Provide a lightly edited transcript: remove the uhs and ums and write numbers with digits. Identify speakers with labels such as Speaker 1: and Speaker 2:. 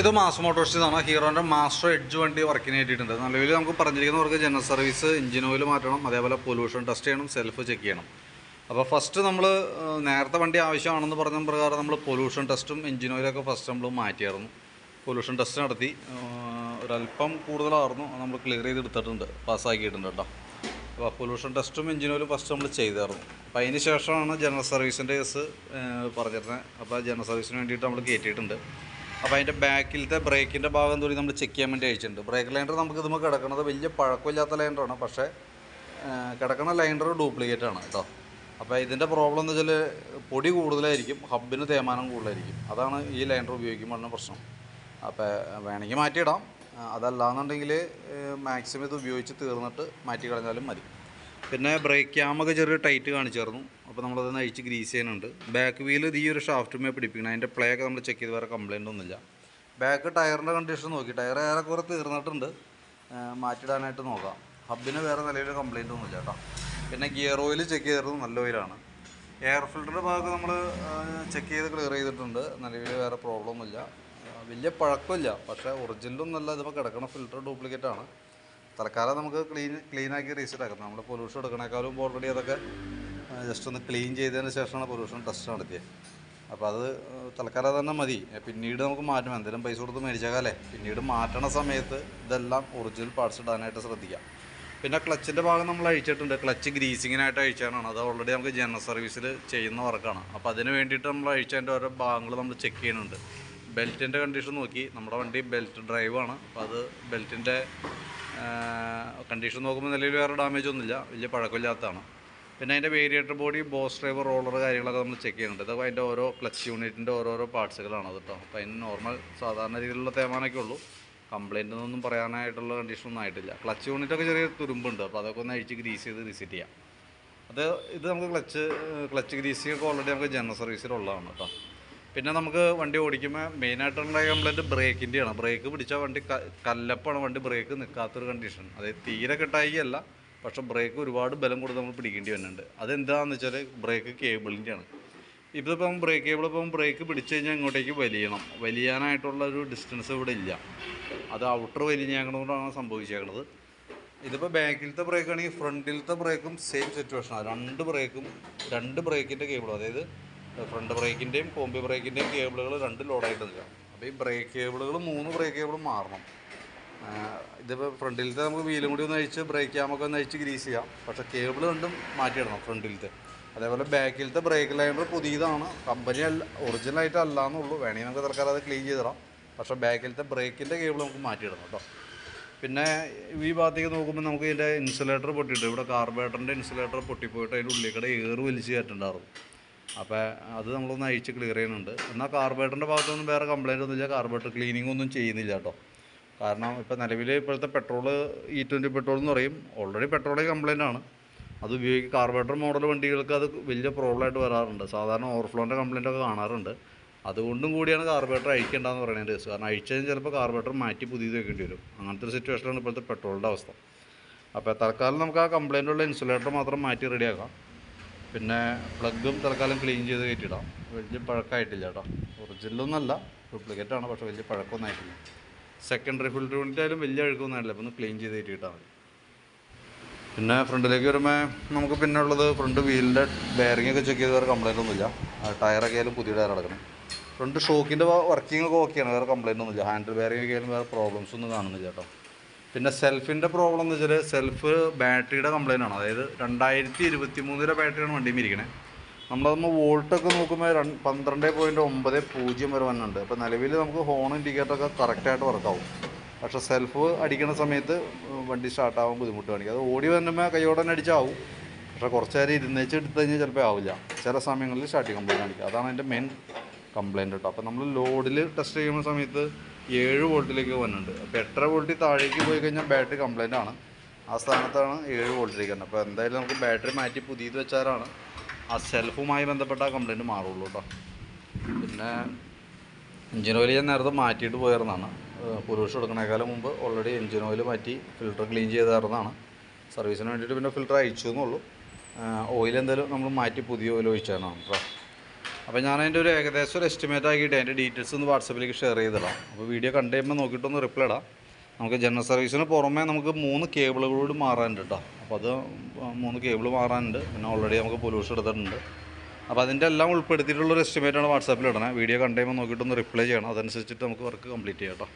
Speaker 1: ഇത് mass മോട്ടോഴ്സിന്നാണ്. ഹീറോൻ്റെ master edge വണ്ടി വർക്കിന് വേണ്ടിയിട്ടുണ്ട്. നിലവിൽ നമുക്ക് പറഞ്ഞിരിക്കുന്നവർക്ക് ജനറൽ സർവീസ്, എഞ്ചിൻ ഓയിൽ മാറ്റണം, അതേപോലെ പൊല്യൂഷൻ ടെസ്റ്റ് ചെയ്യണം, സെൽഫ് ചെക്ക് ചെയ്യണം. അപ്പോൾ ഫസ്റ്റ് നമ്മൾ നേരത്തെ വണ്ടി ആവശ്യമാണെന്ന് പറഞ്ഞ പ്രകാരം നമ്മൾ പൊല്യൂഷൻ ടെസ്റ്റും എഞ്ചിൻ ഓയിലൊക്കെ ഫസ്റ്റ് നമ്മൾ മാറ്റിയായിരുന്നു. പൊല്യൂഷൻ ടെസ്റ്റ് നടത്തി, ഒരല്പം കൂടുതലായിരുന്നു, നമ്മൾ ക്ലിയർ ചെയ്തെടുത്തിട്ടുണ്ട്, പാസ്സാക്കിയിട്ടുണ്ട് കേട്ടോ. അപ്പോൾ പൊല്യൂഷൻ ടെസ്റ്റും എഞ്ചിൻ ഓയിലും ഫസ്റ്റ് നമ്മൾ ചെയ്തായിരുന്നു. അപ്പോൾ അതിന് ശേഷമാണ് ജനറൽ സർവീസിൻ്റെ കേസ് പറഞ്ഞിരുന്നത്. അപ്പോൾ ജനറൽ സർവീസിന് വേണ്ടിയിട്ട് നമ്മൾ കയറ്റിയിട്ടുണ്ട്. അപ്പോൾ അതിൻ്റെ ബാക്കിലത്തെ ബ്രേക്കിൻ്റെ ഭാഗം തൊട്ട് നമ്മൾ ചെക്ക് ചെയ്യാൻ വേണ്ടി അയച്ചിട്ടുണ്ട്. ബ്രേക്ക് ലൈൻഡർ നമുക്ക് ഇതുമ്പോൾ കിടക്കുന്നത് വലിയ പഴക്കമില്ലാത്ത ലൈൻഡറാണ്, പക്ഷേ കിടക്കുന്ന ലൈൻഡർ ഡ്യൂപ്ലിക്കേറ്റാണ് കേട്ടോ. അപ്പോൾ ഇതിൻ്റെ പ്രോബ്ലം എന്ന് വെച്ചാൽ പൊടി കൂടുതലായിരിക്കും, ഹബ്ബിന് തേയ്മാനം കൂടുതലായിരിക്കും. അതാണ് ഈ ലൈൻഡർ ഉപയോഗിക്കുമ്പോഴുള്ള പ്രശ്നം. അപ്പോൾ വേണമെങ്കിൽ മാറ്റിയിടാം, അതല്ലാന്നുണ്ടെങ്കിൽ മാക്സിമം ഇത് ഉപയോഗിച്ച് തീർന്നിട്ട് മാറ്റി കളഞ്ഞാലും മതി. പിന്നെ ബ്രേക്ക് ക്യാമൊക്കെ ചെറിയ ടൈറ്റ് കാണിച്ചായിരുന്നു. അപ്പോൾ നമ്മളതൊന്ന് അഴിച്ച് ഗ്രീസ് ചെയ്യുന്നുണ്ട്. ബാക്ക് വീല് ഈ ഒരു ഷാഫ്റ്റുമേ പിടിപ്പിക്കണം. അതിൻ്റെ പ്ലേ ഒക്കെ നമ്മൾ ചെക്ക് ചെയ്ത് വേറെ കംപ്ലയിൻ്റ് ഒന്നുമില്ല. ബാക്ക് ടയറിൻ്റെ കണ്ടീഷൻ നോക്കി, ടയർ ഏറെക്കുറെ തീർന്നിട്ടുണ്ട്, മാറ്റിയിടാനായിട്ട് നോക്കാം. ഹബ്ബിന് വേറെ നിലയിൽ കംപ്ലയിൻ്റ് ഒന്നുമില്ല കേട്ടോ. പിന്നെ ഗിയർ ഓയിൽ ചെക്ക് ചെയ്തിരുന്നു, നല്ല ഓയിലാണ്. എയർ ഫിൽറ്ററിൻ്റെ ഭാഗത്ത് നമ്മൾ ചെക്ക് ചെയ്ത് ക്ലിയർ ചെയ്തിട്ടുണ്ട്, നിലവിൽ വേറെ പ്രോബ്ലം ഒന്നുമില്ല. വലിയ പഴക്കമില്ല, പക്ഷേ ഒറിജിനലൊന്നുമല്ല, ഇതിപ്പോൾ കിടക്കുന്ന ഫിൽറ്റർ ഡ്യൂപ്ലിക്കേറ്റാണ്. തൽക്കാലം നമുക്ക് ക്ലീനാക്കി റീസെറ്റ് ആക്കാം. നമ്മൾ പൊല്യൂഷൻ എടുക്കണേക്കാളും ഓൾറെഡി അതൊക്കെ ജസ്റ്റ് ഒന്ന് ക്ലീൻ ചെയ്തതിന് ശേഷമാണ് പൊല്യൂഷൻ ടെസ്റ്റ് നടത്തിയത്. അപ്പോൾ അത് തൽക്കാലം തന്നെ മതി. പിന്നീട് നമുക്ക് മാറ്റും, എന്തെങ്കിലും പൈസ കൊടുത്ത് മേടിച്ചേക്കാല്ലേ. പിന്നീട് മാറ്റണ സമയത്ത് ഇതെല്ലാം ഒറിജിനൽ പാർട്സ് ഇടാനായിട്ട് ശ്രദ്ധിക്കാം. പിന്നെ ക്ലച്ചിൻ്റെ ഭാഗം നമ്മൾ അഴിച്ചിട്ടുണ്ട്. ക്ലച്ച് ഗ്രീസിങ്ങിനായിട്ട് അഴിച്ചാണ്. അത് ഓൾറെഡി നമുക്ക് ജനറൽ സർവീസിൽ ചെയ്യുന്ന വർക്കാണ്. അപ്പോൾ അതിന് വേണ്ടിയിട്ട് നമ്മൾ അഴിച്ചതിൻ്റെ ഓരോ ഭാഗങ്ങൾ നമ്മൾ ചെക്ക് ചെയ്യുന്നുണ്ട്. ബെൽറ്റിൻ്റെ കണ്ടീഷൻ നോക്കി, നമ്മുടെ വണ്ടി ബെൽറ്റ് ഡ്രൈവാണ്. അപ്പോൾ അത് ബെൽറ്റിൻ്റെ കണ്ടീഷൻ നോക്കുമ്പോൾ നിലയിൽ വേറെ ഡാമേജ് ഒന്നുമില്ല, വലിയ പഴക്കമില്ലാത്തതാണ്. പിന്നെ അതിൻ്റെ variator body, boss driver, roller കാര്യങ്ങളൊക്കെ നമ്മൾ ചെക്ക് ചെയ്യുന്നുണ്ട്. ഇതൊക്കെ അതിൻ്റെ ഓരോ ക്ലച്ച് യൂണിറ്റിൻ്റെ ഓരോരോ പാർട്സുകളാണ് കേട്ടോ. അപ്പോൾ അതിന് നോർമൽ സാധാരണ രീതിയിലുള്ള തേമാനൊക്കെ ഉള്ളൂ, കംപ്ലയിൻ്റ് ഒന്നും പറയാനായിട്ടുള്ള കണ്ടീഷനൊന്നും ആയിട്ടില്ല. ക്ലച്ച് യൂണിറ്റൊക്കെ ചെറിയ തുരുമ്പുണ്ട്, അപ്പോൾ അതൊക്കെ ഒന്ന് അഴിച്ച് ഗ്രീസ് ചെയ്ത് റിസെറ്റ് ചെയ്യാം. ഇത് നമുക്ക് ക്ലച്ച് ഗ്രീസിങ്ങൊക്കെ ഓൾറെഡി നമുക്ക് ജനറൽ സർവീസിലുള്ളതാണ് കേട്ടോ. പിന്നെ നമുക്ക് വണ്ടി ഓടിക്കുമ്പോൾ മെയിനായിട്ടുള്ള കംപ്ലയിൻറ്റ് ബ്രേക്കിൻ്റെയാണ്. ബ്രേക്ക് പിടിച്ചാൽ വണ്ടി കല്ലപ്പാണ്, വണ്ടി ബ്രേക്ക് നിൽക്കാത്തൊരു കണ്ടീഷൻ. അതായത് തീരെ കിട്ടായികയല്ല, പക്ഷേ ബ്രേക്ക് ഒരുപാട് ബലം കൊടുത്ത് നമ്മൾ പിടിക്കേണ്ടി വരുന്നുണ്ട്. അതെന്താണെന്ന് വെച്ചാൽ ബ്രേക്ക് കേബിളിൻ്റെയാണ്. ഇതിപ്പം ബ്രേക്ക് കേബിൾ ഇപ്പം ബ്രേക്ക് പിടിച്ച് കഴിഞ്ഞാൽ ഇങ്ങോട്ടേക്ക് വലിയാനായിട്ടുള്ളൊരു ഡിസ്റ്റൻസ് ഇവിടെ ഇല്ല. അത് ഔട്ടർ വലിഞ്ഞേക്കണതുകൊണ്ടാണ് സംഭവിച്ചേക്കണത്. ഇതിപ്പോൾ ബാക്കിലത്തെ ബ്രേക്ക് ആണെങ്കിൽ ഫ്രണ്ടിലത്തെ ബ്രേക്കും സെയിം സിറ്റുവേഷനാണ്. രണ്ട് ബ്രേക്കിൻ്റെ കേബിളും, അതായത് ഫ്രണ്ട് ബ്രേക്കിൻ്റെയും കോമ്പി ബ്രേക്കിൻ്റെയും കേബിളുകൾ രണ്ട് ലോഡായിട്ട് നിൽക്കാം. അപ്പോൾ ഈ ബ്രേക്ക് കേബിളുകൾ 3 ബ്രേക്ക് കേബിളും മാറണം. ഇതിപ്പോൾ ഫ്രണ്ടിലത്തെ നമുക്ക് വീലും കൂടി ഒന്ന് അഴിച്ച് ബ്രേക്ക് ക്യാമൊക്കെ ഒന്ന് അഴിച്ച് ഗ്രീസ് ചെയ്യാം, പക്ഷേ കേബിൾ രണ്ടും മാറ്റിയിടണം ഫ്രണ്ടിലത്തെ. അതേപോലെ ബാക്കിലത്തെ ബ്രേക്ക് ലൈനർ പുതിയതാണ്, കമ്പനി ഒറിജിനലായിട്ട് അല്ല എന്നുള്ളൂ. വേണമെങ്കിൽ നമുക്ക് തൽക്കാലം അത് ക്ലീൻ ചെയ്തിടാം, പക്ഷേ ബാക്കിലത്തെ ബ്രേക്കിൻ്റെ കേബിൾ നമുക്ക് മാറ്റിയിടണം കേട്ടോ. പിന്നെ ഈ ഭാഗത്തേക്ക് നോക്കുമ്പോൾ നമുക്ക് ഇതിൻ്റെ ഇൻസുലേറ്റർ പൊട്ടിയിട്ട്, ഇവിടെ കാർബറേറ്ററിൻ്റെ ഇൻസുലേറ്റർ പൊട്ടിപ്പോയിട്ട് അതിൻ്റെ ഉള്ളിൽ കൂടെ എയർ വലിച്ച് കയറ്റുണ്ടായിരുന്നു. അപ്പോൾ അത് നമ്മളൊന്ന് അഴിച്ച് ക്ലിയർ ചെയ്യുന്നുണ്ട്. എന്നാൽ കാർബറേറ്ററിൻ്റെ ഭാഗത്തൊന്നും വേറെ കംപ്ലയിൻ്റ് ഒന്നുമില്ല, കാർബറേറ്റർ ക്ലീനിങ് ഒന്നും ചെയ്യുന്നില്ല കേട്ടോ. കാരണം ഇപ്പോൾ നിലവിൽ ഇപ്പോഴത്തെ പെട്രോൾ E20 പെട്രോൾ എന്ന് പറയും, ഓൾറെഡി പെട്രോളേ കംപ്ലയിൻ്റ് ആണ്. അത് ഉപയോഗിക്കുക കാർബറേറ്റർ മോഡൽ വണ്ടികൾക്ക് അത് വലിയ പ്രോബ്ലമായിട്ട് വരാറുണ്ട്. സാധാരണ ഓവർഫ്ലോൻ്റെ കംപ്ലയിൻ്റ് ഒക്കെ കാണാറുണ്ട്. അതുകൊണ്ടും കൂടിയാണ് കാർബറേറ്റർ അഴിക്കേണ്ടതെന്ന് പറയുന്നത് കേസ്. കാരണം അഴിച്ചതിന് ചിലപ്പോൾ കാർബറേറ്റർ മാറ്റി പുതിയത് വെക്കേണ്ടി വരും. അങ്ങനത്തെ ഒരു സിറ്റുവേഷനാണ് ഇപ്പോഴത്തെ പെട്രോളിൻ്റെ അവസ്ഥ. അപ്പോൾ തൽക്കാലം നമുക്ക് ആ കംപ്ലയിൻ്റുള്ള ഇൻസുലേറ്റർ മാത്രം മാറ്റി റെഡിയാക്കാം. പിന്നെ പ്ലഗും തൽക്കാലം ക്ലീൻ ചെയ്ത് കയറ്റിയിടാം. വലിയ പഴക്കമായിട്ടില്ല കേട്ടോ, ഒറിജിനലൊന്നുമല്ല, ഡ്യൂപ്ലിക്കേറ്റാണ്, പക്ഷേ വലിയ പഴക്കമൊന്നും ആയിട്ടില്ല. സെക്കൻഡറി ഫിൽറ്റർ യൂണിറ്റ് ആയാലും വലിയ അഴുക്കൊന്നും ആയിട്ടില്ല, അപ്പോൾ ഒന്ന് ക്ലീൻ ചെയ്ത് കയറ്റിയിട്ടാൽ മതി. പിന്നെ ഫ്രണ്ടിലേക്ക് വരുമ്പോൾ നമുക്ക് പിന്നെ ഉള്ളത് ഫ്രണ്ട് വീലിൻ്റെ ബെയറിങ്ങൊക്കെ ചെക്ക് ചെയ്ത് വേറെ കംപ്ലയിൻ്റ് ഒന്നുമില്ല. ടയറൊക്കെ ആയാലും പുതിയ ടയർ അടക്കണം. ഫ്രണ്ട് ഷോക്കിൻ്റെ വർക്കിംഗ് ഒക്കെ ഓക്കെയാണ്, വേറെ കംപ്ലയിൻ്റ് ഒന്നുമില്ല. ഹാൻഡിൽ ബെയറിംഗ് ഒക്കെ ആയാലും വേറെ പ്രോബ്ലംസ് ഒന്നും കാണുന്നില്ല കേട്ടോ. പിന്നെ സെൽഫിൻ്റെ പ്രോബ്ലം എന്ന് വെച്ചാൽ സെൽഫ് ബാറ്ററിയുടെ കംപ്ലയിൻ്റ് ആണ്. അതായത് 2023 ബാറ്ററിയാണ് വണ്ടിയിൽ ഇരിക്കണേ. നമ്മളതൊന്ന് വോൾട്ടൊക്കെ നോക്കുമ്പോൾ 12.90 വരെ വന്നുണ്ട്. അപ്പോൾ നിലവിൽ നമുക്ക് ഹോൺ ഇൻഡിക്കേറ്ററൊക്കെ കറക്റ്റായിട്ട് വർക്കാവും, പക്ഷേ സെൽഫ് അടിക്കുന്ന സമയത്ത് വണ്ടി സ്റ്റാർട്ടാവാൻ ബുദ്ധിമുട്ട് കാണിക്കും. അത് ഓടി വരുമ്പോൾ കൈയോടെ തന്നെ അടിച്ചാവും, പക്ഷേ കുറച്ച് നേരം ഇരുന്നേച്ച് എടുത്തു കഴിഞ്ഞാൽ ചിലപ്പോൾ ആവില്ല. ചില സമയങ്ങളിൽ സ്റ്റാർട്ടിങ് കംപ്ലയിൻ്റ് കാണിക്കുക, അതാണ് അതിൻ്റെ മെയിൻ കംപ്ലയിൻ്റ് കേട്ടോ. അപ്പോൾ നമ്മൾ ലോഡിൽ ടെസ്റ്റ് ചെയ്യുന്ന സമയത്ത് 7 വോൾട്ടിലേക്ക് വന്നിട്ടുണ്ട്. അപ്പോൾ 8.5 വോൾട്ടിൽ താഴേക്ക് പോയി കഴിഞ്ഞാൽ ബാറ്ററി കംപ്ലയിൻ്റ് ആണ്. ആ സ്ഥാനത്താണ് 7 വോൾട്ടിലേക്ക് വരുന്നത്. അപ്പോൾ എന്തായാലും നമുക്ക് ബാറ്ററി മാറ്റി പുതിയത് വെച്ചാലാണ് ആ സെൽഫുമായി ബന്ധപ്പെട്ട ആ കംപ്ലയിൻറ്റ് മാറുള്ളൂ കേട്ടോ. പിന്നെ എഞ്ചിൻ ഓയിൽ ഞാൻ നേരത്തെ മാറ്റിയിട്ട് പോയിരുന്നതാണ്. പൊല്യൂഷൻ എടുക്കണേക്കാളും മുമ്പ് ഓൾറെഡി എഞ്ചിൻ ഓയിൽ മാറ്റി ഫിൽറ്റർ ക്ലീൻ ചെയ്തായിരുന്നതാണ്. സർവീസിന് വേണ്ടിയിട്ട് പിന്നെ ഫിൽറ്റർ അയച്ചു എന്നുള്ളൂ. ഓയിൽ എന്തായാലും നമ്മൾ മാറ്റി പുതിയ ഓയിൽ ഒഴിച്ചാണ് കേട്ടോ. അപ്പോൾ ഞാൻ അതിൻ്റെ ഒരു ഏകദേശം ഒരു എസ്റ്റിമേറ്റ് ആക്കിയിട്ട് അതിൻ്റെ ഡീറ്റെയിൽസ് ഒന്ന് വാട്സപ്പിലേക്ക് ഷെയർ ചെയ്തിടാം. അപ്പോൾ വീഡിയോ കണ്ടു കഴിയുമ്പോൾ നോക്കിയിട്ടൊന്ന് റിപ്ലൈ ഇടാം. നമുക്ക് ജനറൽ സർവീസിന് പുറമേ നമുക്ക് 3 കേബിളുകളോട് മാറാനുണ്ട് കേട്ടോ. അപ്പോൾ അത് 3 കേബിൾ മാറാനുണ്ട്. പിന്നെ ഓൾറെഡി നമുക്ക് പൊല്യൂഷൻ എടുത്തിട്ടുണ്ട്. അപ്പോൾ അതിൻ്റെ എല്ലാം ഉൾപ്പെടുത്തിയിട്ടുള്ളൊരു എസ്റ്റിമേറ്റാണ് വാട്സാപ്പിൽ ഇടണേ. വീഡിയോ കണ്ടു കഴിയുമ്പോൾ നോക്കിയിട്ടൊന്ന് റിപ്ലൈ ചെയ്യണം. അതനുസരിച്ചിട്ട് നമുക്ക് വർക്ക് കംപ്ലീറ്റ് ചെയ്യാം കേട്ടോ.